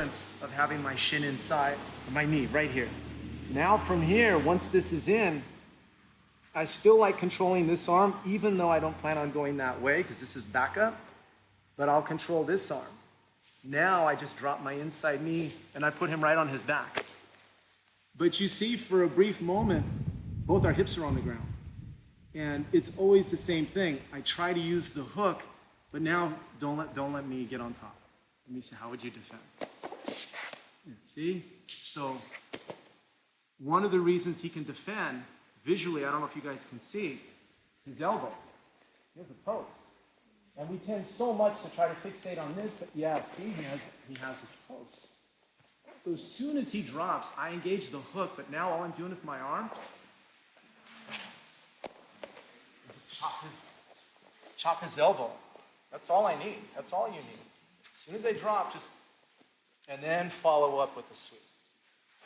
assurance of having my shin inside, my knee right here. Now from here, once this is in, I still like controlling this arm, even though I don't plan on going that way, because this is backup, but I'll control this arm. Now I just drop my inside knee, and I put him right on his back. But you see, for a brief moment, both our hips are on the ground. And it's always the same thing. I try to use the hook, but now don't let me get on top. Let me see, how would you defend? Yeah, see? So one of the reasons he can defend, visually, I don't know if you guys can see, his elbow. He has a post. And we tend so much to try to fixate on this, but yeah, see, he has his post. So as soon as he drops, I engage the hook, but now all I'm doing is my arm. Just chop his elbow. That's all I need. That's all you need. As soon as they drop, and then follow up with the sweep.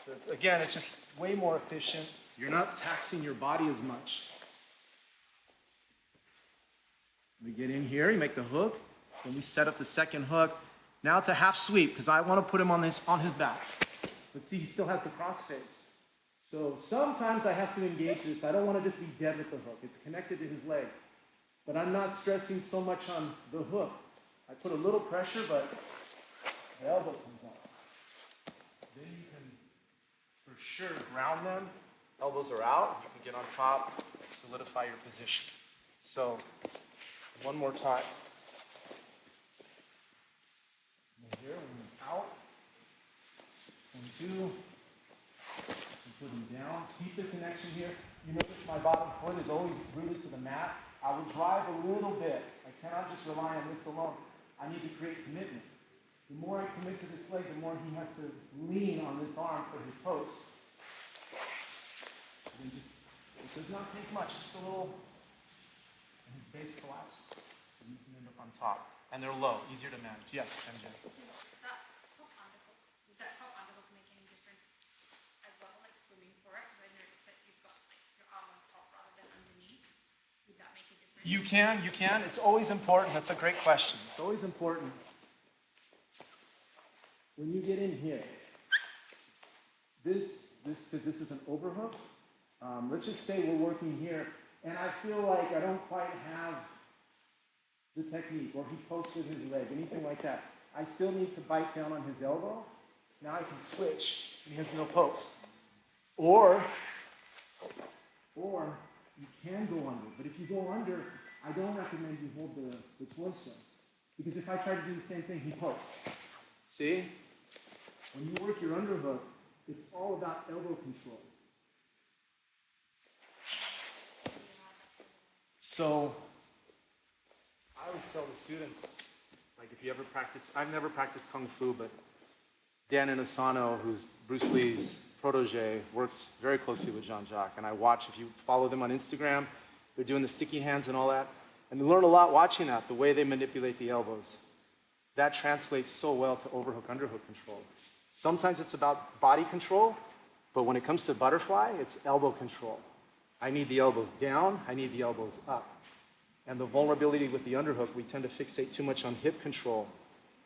So it's just way more efficient. You're not taxing your body as much. We get in here, you make the hook, then we set up the second hook. Now it's a half sweep, because I want to put him on his back. But see, he still has the cross face. So sometimes I have to engage this. I don't want to just be dead with the hook. It's connected to his leg. But I'm not stressing so much on the hook. I put a little pressure, but the elbow comes out. Then you can, for sure, ground them. Elbows are out. You can get on top, solidify your position. So, one more time. Here, we move out. 1, 2. Put them down. Keep the connection here. You notice my bottom foot is always rooted to the mat. I will drive a little bit. I cannot just rely on this alone. I need to create commitment. The more I commit to this leg, the more he has to lean on this arm for his post. And it does not take much, just a little, and his base collapses. And you can end up on top. And they're low, easier to manage. Yes, MJ. Would that top underhook make any difference as well, like swimming for it? Because I noticed that you've got like your arm on top rather than underneath. Would that make a difference? You can. It's always important. That's a great question. It's always important. When you get in here, this is an overhook. Let's just say we're working here, and I feel like I don't quite have the technique, or he posted his leg, anything like that. I still need to bite down on his elbow. Now I can switch. He has no post. Or you can go under. But if you go under, I don't recommend you hold the torso. Because if I try to do the same thing, he posts. See? When you work your underhook, it's all about elbow control. So I always tell the students, like if you ever practice, I've never practiced Kung Fu, but Dan Inosanto, who's Bruce Lee's protege, works very closely with Jean-Jacques. And I watch, if you follow them on Instagram, they're doing the sticky hands and all that. And you learn a lot watching that, the way they manipulate the elbows. That translates so well to overhook, underhook control. Sometimes it's about body control, but when it comes to butterfly, it's elbow control. I need the elbows down, I need the elbows up. And the vulnerability with the underhook, we tend to fixate too much on hip control,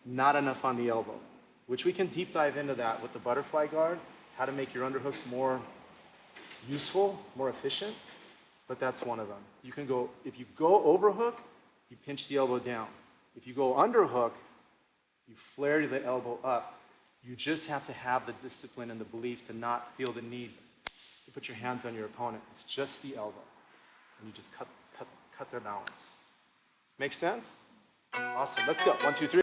not enough on the elbow, which we can deep dive into that with the butterfly guard, how to make your underhooks more useful, more efficient, but that's one of them. You can go, if you go overhook, you pinch the elbow down. If you go underhook, you flare the elbow up. You just have to have the discipline and the belief to not feel the need to put your hands on your opponent. It's just the elbow. And you just cut their balance. Make sense? Awesome. Let's go. 1, 2, 3.